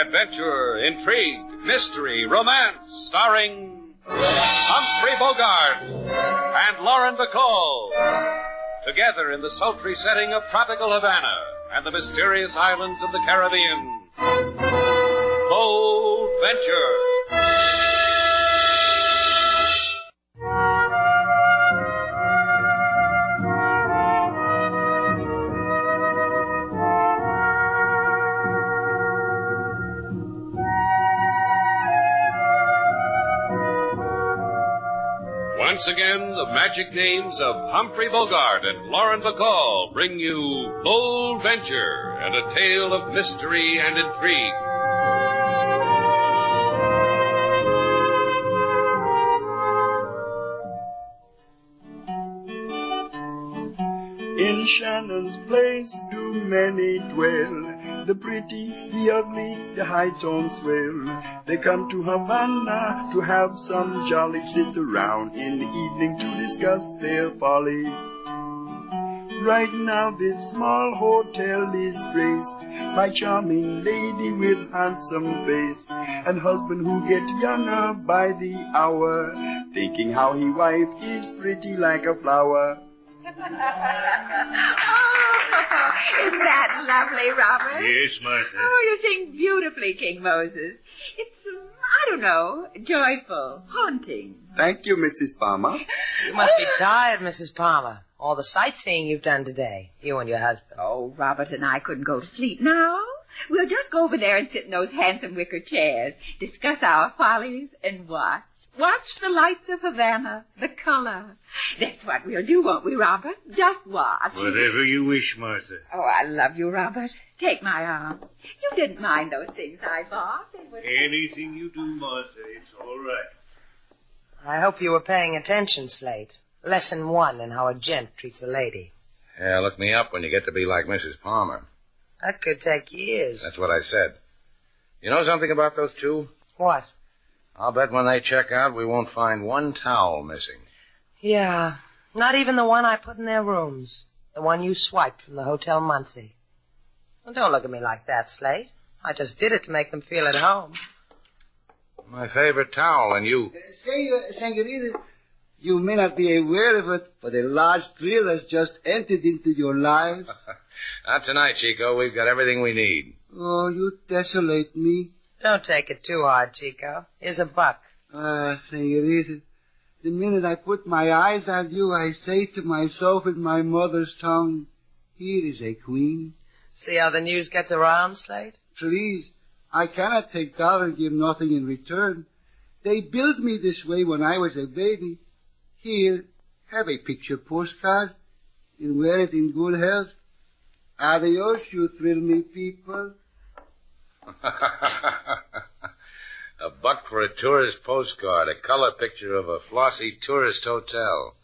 Adventure, intrigue, mystery, romance, starring Humphrey Bogart and Lauren Bacall. Together in the sultry setting of tropical Havana and the mysterious islands of the Caribbean. Bold Venture. Once again, the magic names of Humphrey Bogart and Lauren Bacall bring you Bold Venture and a tale of mystery and intrigue. In Shannon's place do many dwell, the pretty, the ugly, the high-toned swell. They come to Havana to have some jolly sit around in the evening to discuss their follies. Right now this small hotel is graced by charming lady with handsome face and husband who get younger by the hour, thinking how he wife is pretty like a flower. Oh, isn't that lovely, Robert? Yes, Martha. Oh, you sing beautifully, King Moses. It's, I don't know, joyful, haunting. Thank you, Mrs. Palmer. You must be tired, Mrs. Palmer. All the sightseeing you've done today, you and your husband. Oh, Robert and I couldn't go to sleep now. We'll just go over there and sit in those handsome wicker chairs, discuss our follies, and watch. Watch the lights of Havana, the color. That's what we'll do, won't we, Robert? Just watch. Whatever you wish, Martha. Oh, I love you, Robert. Take my arm. You didn't mind those things I bought. Anything you do, Martha, it's all right. I hope you were paying attention, Slate. Lesson 1 in how a gent treats a lady. Yeah, look me up when you get to be like Mrs. Palmer. That could take years. That's what I said. You know something about those two? What? I'll bet when they check out, we won't find one towel missing. Yeah, not even the one I put in their rooms. The one you swiped from the Hotel Muncie. Well, don't look at me like that, Slate. I just did it to make them feel at home. My favorite towel, and you... Senorita, you may not be aware of it, but a large thrill has just entered into your lives. Not tonight, Chico. We've got everything we need. Oh, you desolate me. Don't take it too hard, Chico. Here's a buck. Senorita, the minute I put my eyes on you, I say to myself in my mother's tongue, here is a queen. See how the news gets around, Slate? Please, I cannot take dollar and give nothing in return. They built me this way when I was a baby. Here, have a picture postcard and wear it in good health. Adios, you thrill me people. A buck for a tourist postcard, a color picture of a flossy tourist hotel.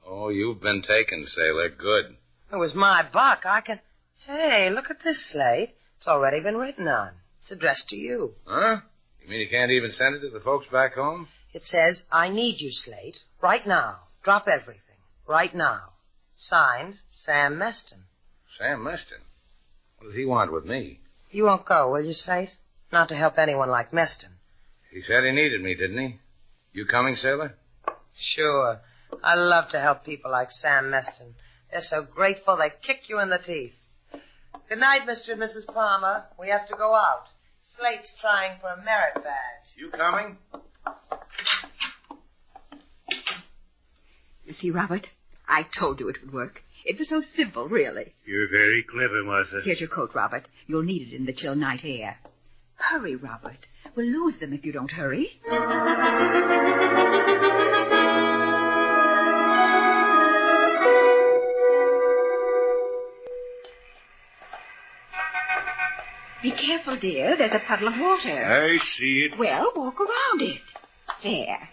Oh, you've been taken, Sailor. Good. It was my buck. I can... Hey, look at this, Slate. It's already been written on. It's addressed to you. Huh? You mean you can't even send it to the folks back home? It says, I need you, Slate. Right now. Drop everything. Right now. Signed, Sam Meston. Sam Meston? What does he want with me? You won't go, will you, Slate? Not to help anyone like Meston. He said he needed me, didn't he? You coming, Sailor? Sure. I love to help people like Sam Meston. They're so grateful they kick you in the teeth. Good night, Mr. and Mrs. Palmer. We have to go out. Slate's trying for a merit badge. You coming? You see, Robert, I told you it would work. It was so simple, really. You're very clever, Martha. Here's your coat, Robert. You'll need it in the chill night air. Hurry, Robert. We'll lose them if you don't hurry. Be careful, dear. There's a puddle of water. I see it. Well, walk around it. There.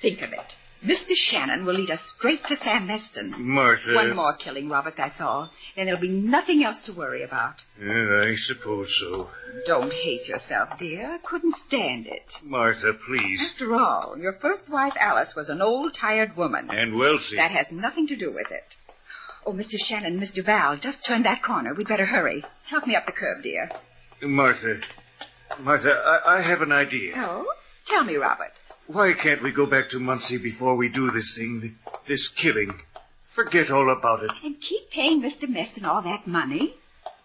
Think of it. Mr. Shannon will lead us straight to Sam Meston. Martha. One more killing, Robert, that's all. Then there'll be nothing else to worry about. I suppose so. Don't hate yourself, dear. Couldn't stand it. Martha, please. After all, your first wife, Alice, was an old, tired woman. And wealthy. That has nothing to do with it. Oh, Mr. Shannon, Miss Duval, just turned that corner. We'd better hurry. Help me up the curb, dear. Martha, Martha, I have an idea. Oh? Tell me, Robert. Why can't we go back to Muncie before we do this thing, this killing? Forget all about it. And keep paying Mr. Meston all that money?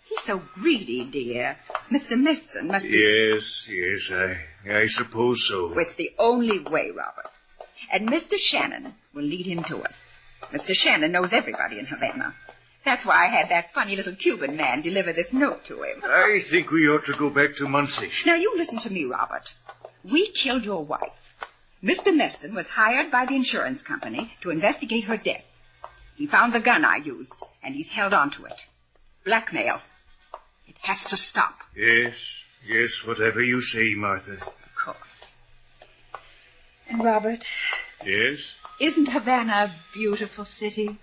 He's so greedy, dear. Mr. Meston must be... Yes, I suppose so. Well, it's the only way, Robert. And Mr. Shannon will lead him to us. Mr. Shannon knows everybody in Havana. That's why I had that funny little Cuban man deliver this note to him. I think we ought to go back to Muncie. Now, you listen to me, Robert. We killed your wife. Mr. Meston was hired by the insurance company to investigate her death. He found the gun I used, and he's held on to it. Blackmail. It has to stop. Yes, whatever you say, Martha. Of course. And, Robert... Yes? Isn't Havana a beautiful city?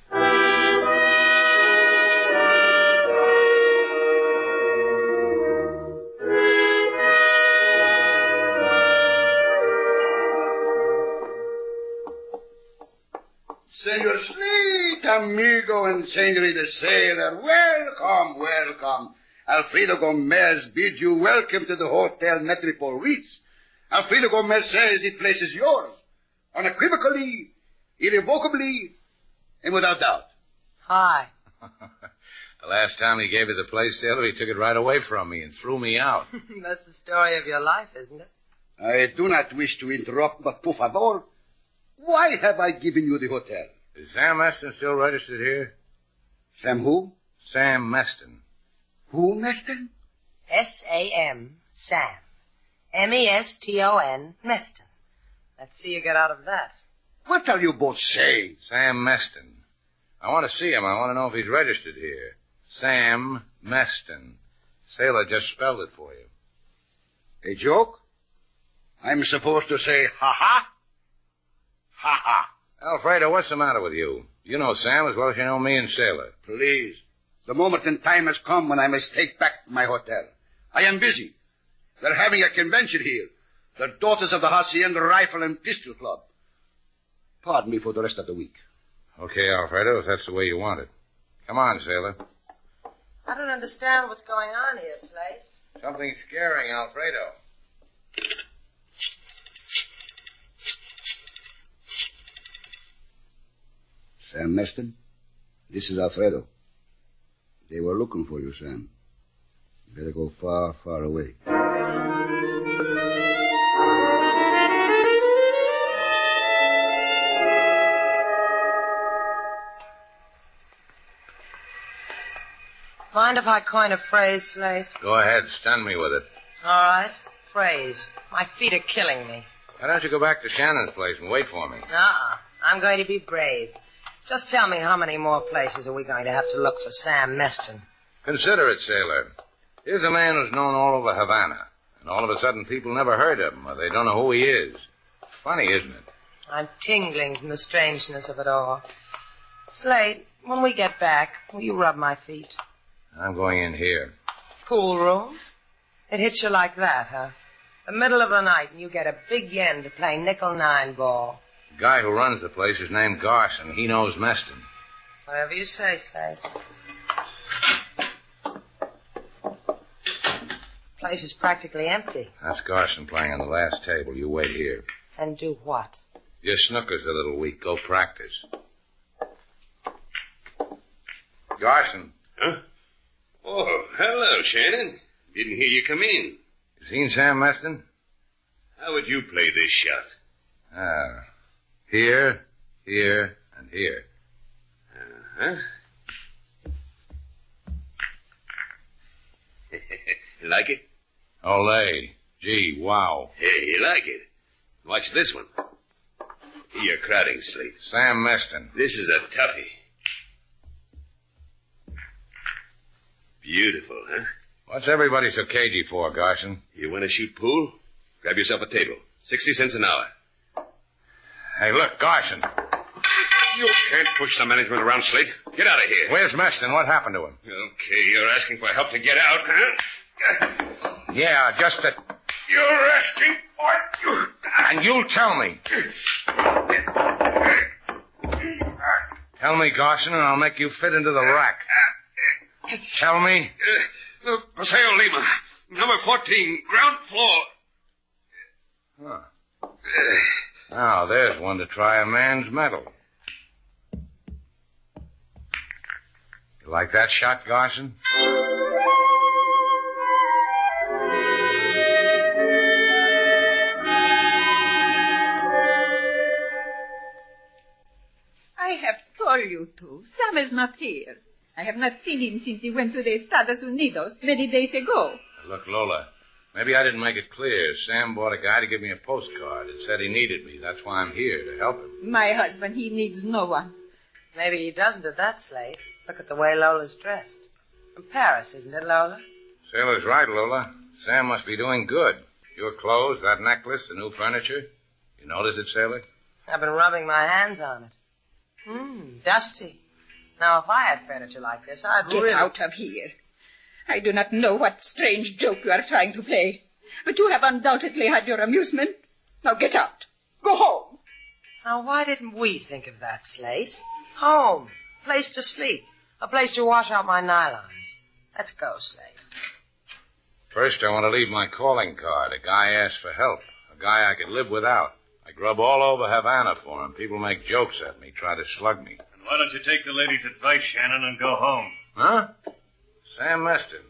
Senor Slate, amigo and Senorita Sailor, welcome. Alfredo Gomez bids you welcome to the Hotel Metropole Ritz. Alfredo Gomez says the place is yours, unequivocally, irrevocably, and without doubt. Hi. The last time he gave me the place, Sailor, he took it right away from me and threw me out. That's the story of your life, isn't it? I do not wish to interrupt, but por favor, why have I given you the hotel? Is Sam Meston still registered here? Sam who? Sam Meston. Who, Meston? S-A-M, Sam. M-E-S-T-O-N, Meston. Let's see you get out of that. What are you both saying? Sam Meston. I want to see him. I want to know if he's registered here. Sam Meston. Sailor just spelled it for you. A joke? I'm supposed to say ha-ha? Ha-ha. Alfredo, what's the matter with you? You know Sam as well as you know me and Sailor. Please. The moment in time has come when I must take back my hotel. I am busy. They're having a convention here. The Daughters of the Hacienda Rifle and Pistol Club. Pardon me for the rest of the week. Okay, Alfredo, if that's the way you want it. Come on, Sailor. I don't understand what's going on here, Slate. Something scaring, Alfredo. Sam Meston, this is Alfredo. They were looking for you, Sam. You better go far, far away. Mind if I coin a phrase, Slate? Go ahead, stun me with it. All right. Phrase. My feet are killing me. Why don't you go back to Shannon's place and wait for me? I'm going to be brave. Just tell me how many more places are we going to have to look for Sam Meston? Consider it, Sailor. Here's a man who's known all over Havana, and all of a sudden people never heard of him, or they don't know who he is. Funny, isn't it? I'm tingling from the strangeness of it all. Slate, when we get back, will you rub my feet? I'm going in here. Pool room? It hits you like that, huh? The middle of the night, and you get a big yen to play nickel-9 ball. The guy who runs the place is named Garson. He knows Meston. Whatever you say, Slate. Place is practically empty. That's Garson playing on the last table. You wait here. And do what? Your snooker's a little weak. Go practice. Garson. Huh? Oh, hello, Shannon. Didn't hear you come in. You seen Sam Meston? How would you play this shot? Here, here, and here. Uh-huh. You like it? Olé. Gee, wow. Hey, you like it? Watch this one. You're crowding, Slate. Sam Meston. This is a toughie. Beautiful, huh? What's everybody so cagey for, Garson? You want to shoot pool? Grab yourself a table. 60 cents an hour. Hey, look, Garson. You can't push the management around, Slate. Get out of here. Where's Meston? What happened to him? Okay, you're asking for help to get out, huh? Yeah, just that. You're asking for it. And you'll tell me. Tell me, Garson, and I'll make you fit into the rack. Tell me. Paseo Lima. Number 14, ground floor. Huh. Now, there's one to try a man's mettle. You like that shot, Garson? I have told you to. Sam is not here. I have not seen him since he went to the Estados Unidos many days ago. Look, Lola, maybe I didn't make it clear. Sam bought a guy to give me a postcard. It said he needed me. That's why I'm here, to help him. My husband, he needs no one. Maybe he doesn't at that, Slate. Look at the way Lola's dressed. From Paris, isn't it, Lola? Sailor's right, Lola. Sam must be doing good. Your clothes, that necklace, the new furniture. You notice it, Sailor? I've been rubbing my hands on it. Dusty. Now, if I had furniture like this, I'd Get out of here. I do not know what strange joke you are trying to play, but you have undoubtedly had your amusement. Now get out. Go home. Now, why didn't we think of that, Slate? Home. Place to sleep. A place to wash out my nylons. Let's go, Slate. First, I want to leave my calling card. A guy asked for help. A guy I could live without. I grub all over Havana for him. People make jokes at me, try to slug me. And why don't you take the lady's advice, Shannon, and go home? Huh? Sam Meston.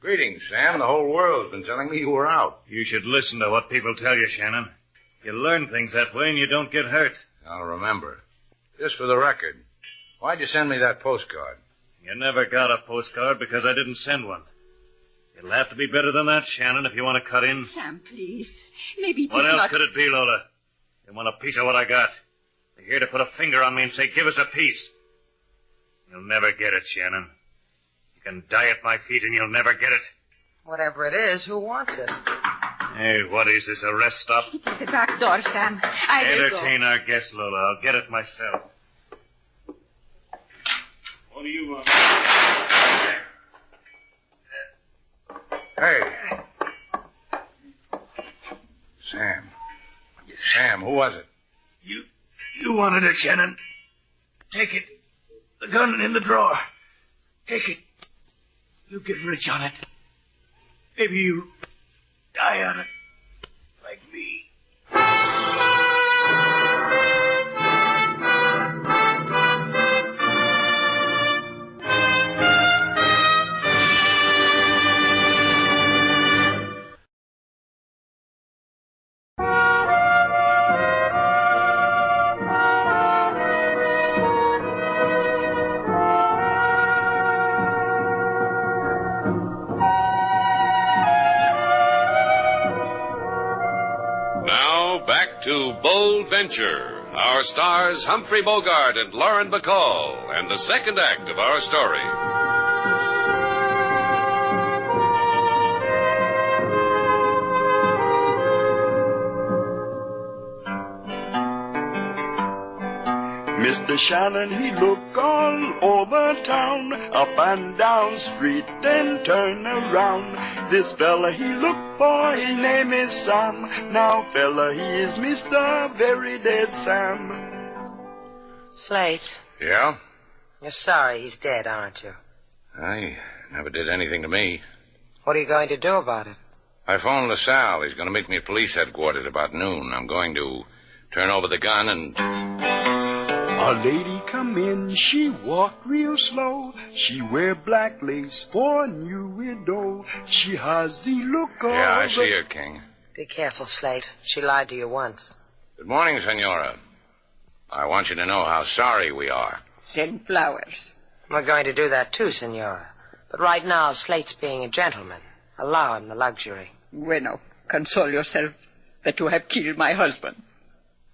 Greetings, Sam. The whole world's been telling me you were out. You should listen to what people tell you, Shannon. You learn things that way and you don't get hurt. I'll remember. Just for the record, why'd you send me that postcard? You never got a postcard because I didn't send one. It'll have to be better than that, Shannon, if you want to cut in. Sam, please. Maybe it is What else not... could it be, Lola? You want a piece of what I got? You're here to put a finger on me and say, give us a piece. You'll never get it, Shannon. You can die at my feet and you'll never get it. Whatever it is, who wants it? Hey, what is this, a rest stop? It is the back door, Sam. I will Entertain our guests, Lola. I'll get it myself. What do you want? Hey. Sam, who was it? You wanted it, Shannon. Take it. The gun in the drawer. Take it. You get rich on it. Maybe you'll die on it. Like me. To Bold Venture, our stars Humphrey Bogart and Lauren Bacall, and the second act of our story. Mr. Shannon, he look all over town, up and down street, then turn around. This fella he look for, his name is Sam. Now fella, he is Mr. Very Dead Sam. Slate. Yeah? You're sorry he's dead, aren't you? I never did anything to me. What are you going to do about it? I phoned LaSalle. He's going to meet me at police headquarters about noon. I'm going to turn over the gun and... A lady come in, she walk real slow. She wear black lace for a new widow. She has the look of... Yeah, I see her, King. Be careful, Slate. She lied to you once. Good morning, Senora. I want you to know how sorry we are. Send flowers. We're going to do that too, Senora. But right now, Slate's being a gentleman. Allow him the luxury. Bueno, console yourself that you have killed my husband.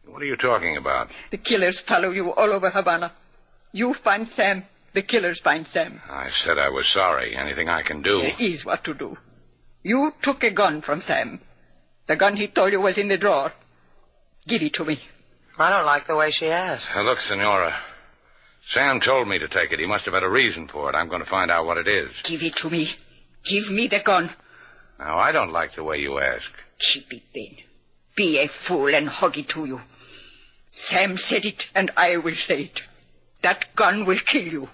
What are you talking about? The killers follow you all over Havana. You find Sam. The killers find Sam. I said I was sorry. Anything I can do. There is what to do. You took a gun from Sam. The gun he told you was in the drawer. Give it to me. I don't like the way she asks. Look, Senora. Sam told me to take it. He must have had a reason for it. I'm going to find out what it is. Give it to me. Give me the gun. Now, I don't like the way you ask. Keep it then. Be a fool and hug it to you. Sam said it, and I will say it. That gun will kill you.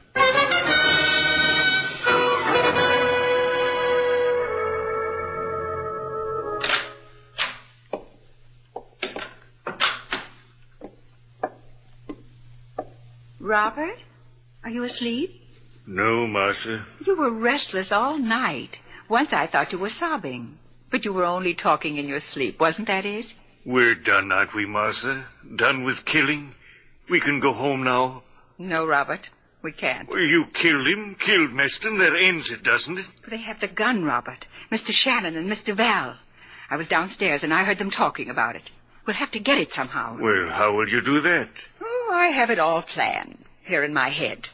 Robert, are you asleep? No, Martha. You were restless all night. Once I thought you were sobbing. But you were only talking in your sleep. Wasn't that it? We're done, aren't we, Martha? Done with killing? We can go home now? No, Robert. We can't. Well, you killed him, killed Meston. That ends it, doesn't it? But they have the gun, Robert. Mr. Shannon and Mr. Duval. I was downstairs and I heard them talking about it. We'll have to get it somehow. Well, how will you do that? Oh, I have it all planned here in my head.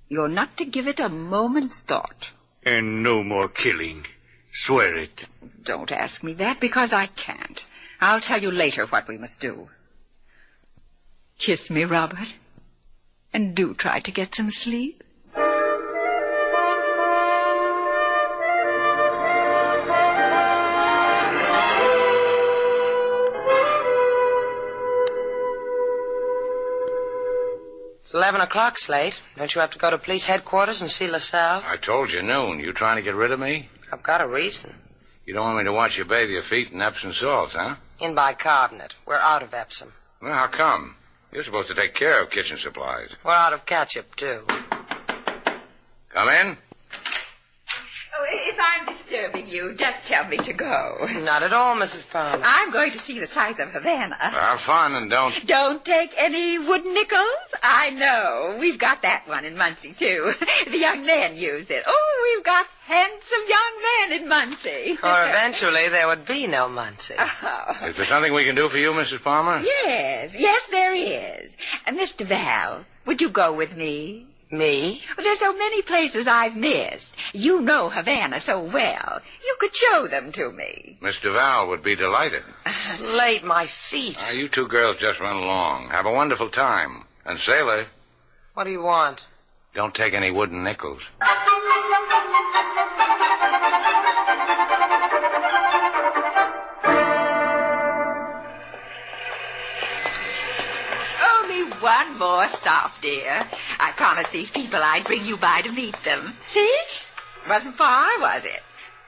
You're not to give it a moment's thought. And no more killing. Swear it. Don't ask me that, because I can't. I'll tell you later what we must do. Kiss me, Robert. And do try to get some sleep. It's 11 o'clock, Slate. Don't you have to go to police headquarters and see LaSalle? I told you noon. You trying to get rid of me? I've got a reason. You don't want me to watch you bathe your feet in Epsom salts, huh? In bicarbonate. We're out of Epsom. Well, how come? You're supposed to take care of kitchen supplies. We're out of ketchup, too. Come in. Oh, if I'm disturbing you, just tell me to go. Not at all, Mrs. Palmer. I'm going to see the sights of Havana. Have fun and don't... Don't take any wooden nickels? I know. We've got that one in Muncie, too. The young men use it. Oh, we've got handsome young men in Muncie. Or eventually there would be no Muncie. Oh. Is there something we can do for you, Mrs. Palmer? Yes, there is. Mr. Val, would you go with me? Me? Well, there's so many places I've missed. You know Havana so well. You could show them to me. Mr. Duval would be delighted. Slate my feet. You two girls just run along. Have a wonderful time. And Sailor, What do you want? don't take any wooden nickels. One more stop, dear. I promised these people I'd bring you by to meet them. See? Wasn't far, was it?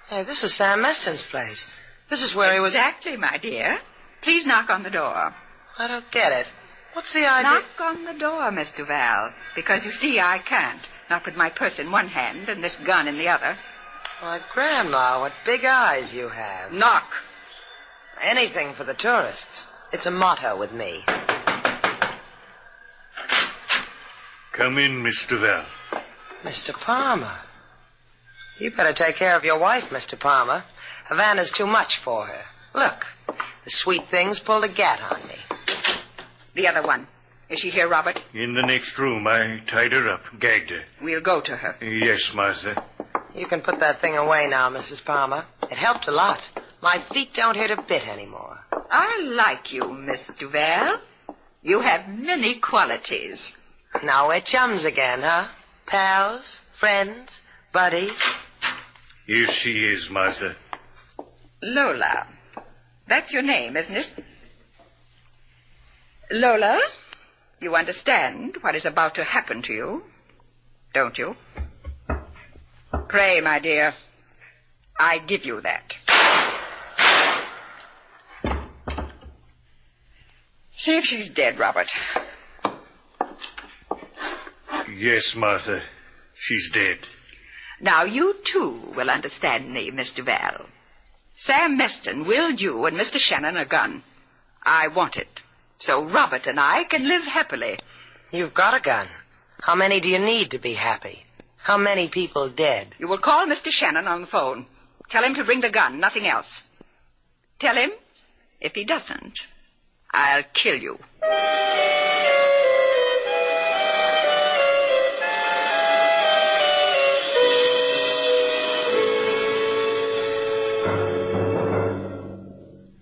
Hey, this is Sam Meston's place. This is where he was... Exactly, my dear. Please knock on the door. I don't get it. What's the idea? Knock on the door, Miss Duval. Because you see, I can't. Not with my purse in one hand and this gun in the other. Why, Grandma, what big eyes you have. Knock. Anything for the tourists. It's a motto with me. Come in, Mr. Val. Mr. Palmer. You better take care of your wife, Mr. Palmer. Havana's too much for her. Look, the sweet thing's pulled a gat on me. The other one. Is she here, Robert? In the next room. I tied her up, gagged her. We'll go to her. Yes, Martha. You can put that thing away now, Mrs. Palmer. It helped a lot. My feet don't hurt a bit anymore. I like you, Miss Duval. You have many qualities. Now we're chums again, huh? Pals, friends, buddies. Here she is, Martha. Lola. That's your name, isn't it? Lola, you understand what is about to happen to you, don't you? Pray, my dear. I give you that. See if she's dead, Robert. Yes, Martha. She's dead. Now, you, too, will understand me, Miss Duval. Sam Meston willed you and Mr. Shannon a gun. I want it, so Robert and I can live happily. You've got a gun. How many do you need to be happy? How many people dead? You will call Mr. Shannon on the phone. Tell him to bring the gun, nothing else. Tell him, if he doesn't, I'll kill you.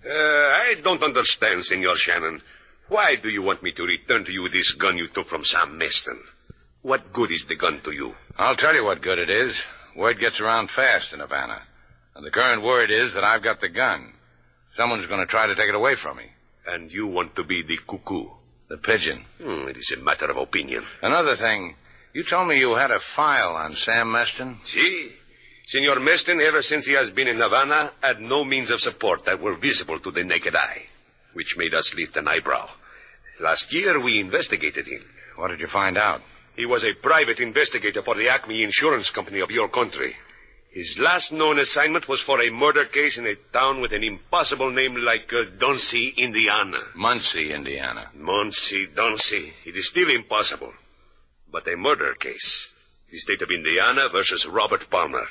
I don't understand, Senor Shannon. Why do you want me to return to you this gun you took from Sam Meston? What good is the gun to you? I'll tell you what good it is. Word gets around fast in Havana. And the current word is that I've got the gun. Someone's going to try to take it away from me. And you want to be the cuckoo? The pigeon. It is a matter of opinion. Another thing, you told me you had a file on Sam Meston. See? Senor Meston, ever since he has been in Havana, had no means of support that were visible to the naked eye, which made us lift an eyebrow. Last year, we investigated him. What did you find out? He was a private investigator for the Acme Insurance Company of your country. His last known assignment was for a murder case in a town with an impossible name like Muncie, Indiana. Muncie, Indiana. Muncie. It is still impossible. But a murder case. The state of Indiana versus Robert Palmer.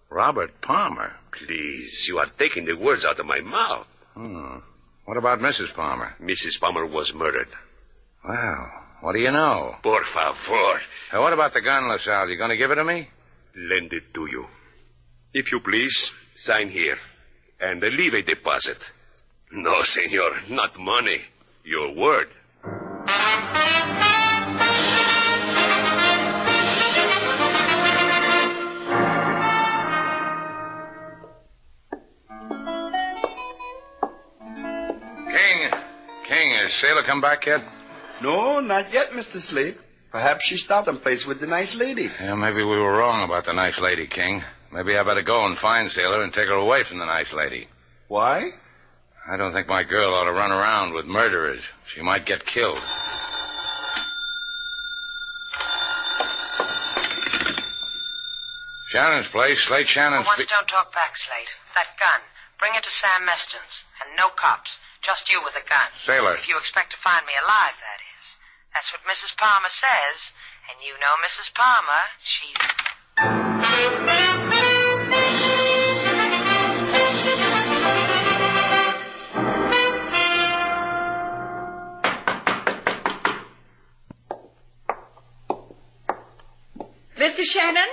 Robert Palmer? Please, you are taking the words out of my mouth. What about Mrs. Palmer? Mrs. Palmer was murdered. Well, what do you know? Por favor. What about the gun, LaSalle? You going to give it to me? Lend it to you. If you please, sign here. And leave a deposit. No, senor, not money. Your word. King, has Sailor come back yet? No, not yet, Mr. Slate. Perhaps she stopped someplace with the nice lady. Yeah, maybe we were wrong about the nice lady, King. Maybe I better go and find Sailor and take her away from the nice lady. Why? I don't think my girl ought to run around with murderers. She might get killed. Shannon's place, Slate Shannon's... For once, don't talk back, Slate. That gun, bring it to Sam Meston's. And no cops. Just you with a gun. Sailor. If you expect to find me alive, that is. That's what Mrs. Palmer says. And you know Mrs. Palmer. Mr. Shannon?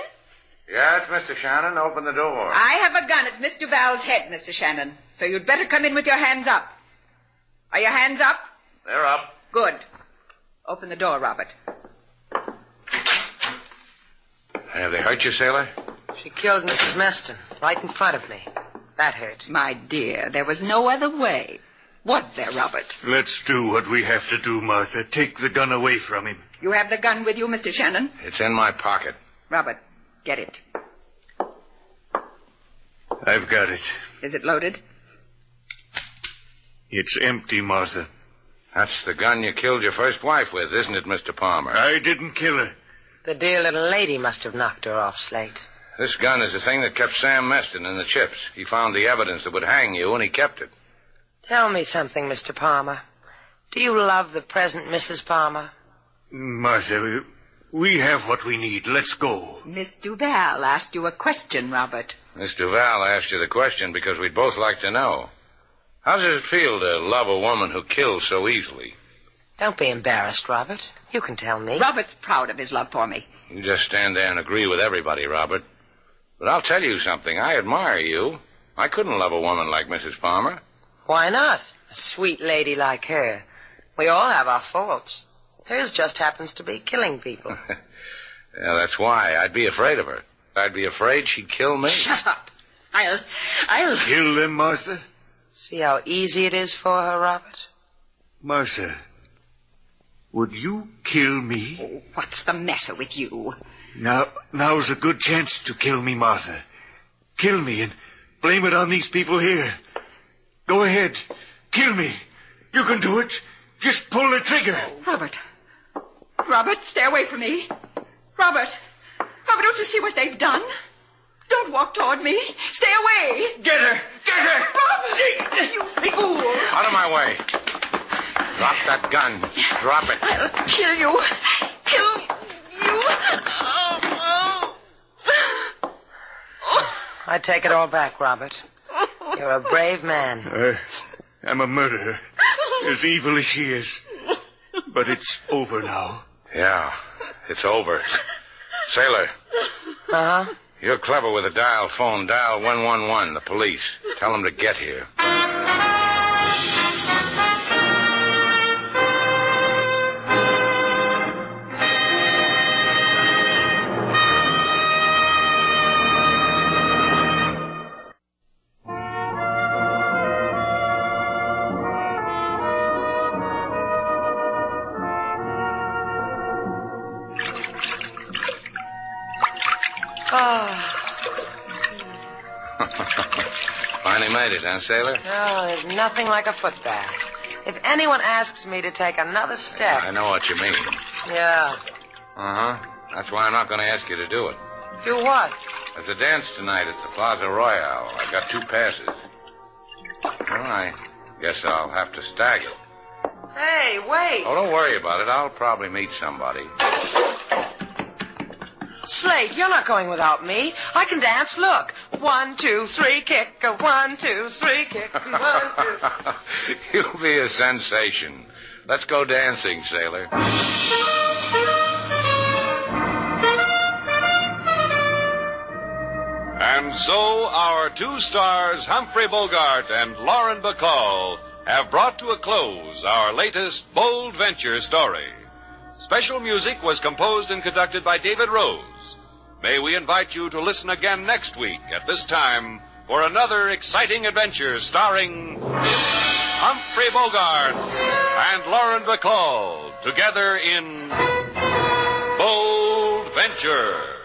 Yeah, it's Mr. Shannon. Open the door. I have a gun at Miss Duval's head, Mr. Shannon. So you'd better come in with your hands up. Are your hands up? They're up. Good. Open the door, Robert. Have they hurt you, Sailor? She killed Mrs. Meston right in front of me. That hurt. My dear, there was no other way. Was there, Robert? Let's do what we have to do, Martha. Take the gun away from him. You have the gun with you, Mr. Shannon? It's in my pocket. Robert, get it. I've got it. Is it loaded? It's empty, Martha. That's the gun you killed your first wife with, isn't it, Mr. Palmer? I didn't kill her. The dear little lady must have knocked her off, Slate. This gun is the thing that kept Sam Meston in the chips. He found the evidence that would hang you, and he kept it. Tell me something, Mr. Palmer. Do you love the present Mrs. Palmer? Martha, we have what we need. Let's go. Miss Duval asked you a question, Robert. Miss Duval asked you the question because we'd both like to know. How does it feel to love a woman who kills so easily? Don't be embarrassed, Robert. You can tell me. Robert's proud of his love for me. You just stand there and agree with everybody, Robert. But I'll tell you something. I admire you. I couldn't love a woman like Mrs. Palmer. Why not? A sweet lady like her. We all have our faults. Hers just happens to be killing people. Yeah, that's why. I'd be afraid of her. I'd be afraid she'd kill me. Shut up. I'll... Kill them, Martha? See how easy it is for her, Robert? Martha, would you kill me? Oh, what's the matter with you? Now's a good chance to kill me, Martha. Kill me and blame it on these people here. Go ahead. Kill me. You can do it. Just pull the trigger. Robert, stay away from me. Robert, don't you see what they've done? Don't walk toward me. Stay away. Get her. Robert! You fool. Out of my way. Drop that gun. Drop it. I'll kill you. Kill you. I take it all back, Robert. You're a brave man. I'm a murderer. As evil as she is. But it's over now. Yeah, it's over. Sailor. Uh-huh. You're clever with a dial phone. Dial 111, the police. Tell them to get here. Finally made it, huh, Sailor? Oh, there's nothing like a foot bath. If anyone asks me to take another step... I know what you mean. Yeah. Uh-huh. That's why I'm not going to ask you to do it. Do what? There's a dance tonight at the Plaza Royale. I got 2 passes. Well, I guess I'll have to stagger. Hey, wait. Oh, don't worry about it. I'll probably meet somebody. Slate, you're not going without me. I can dance. Look. 1, 2, 3, kick. 1, 2, 3, kick. 1, 2. You'll be a sensation. Let's go dancing, Sailor. And so our 2 stars, Humphrey Bogart and Lauren Bacall, have brought to a close our latest bold venture story. Special music was composed and conducted by David Rose. May we invite you to listen again next week at this time for another exciting adventure starring Humphrey Bogart and Lauren Bacall together in Bold Venture.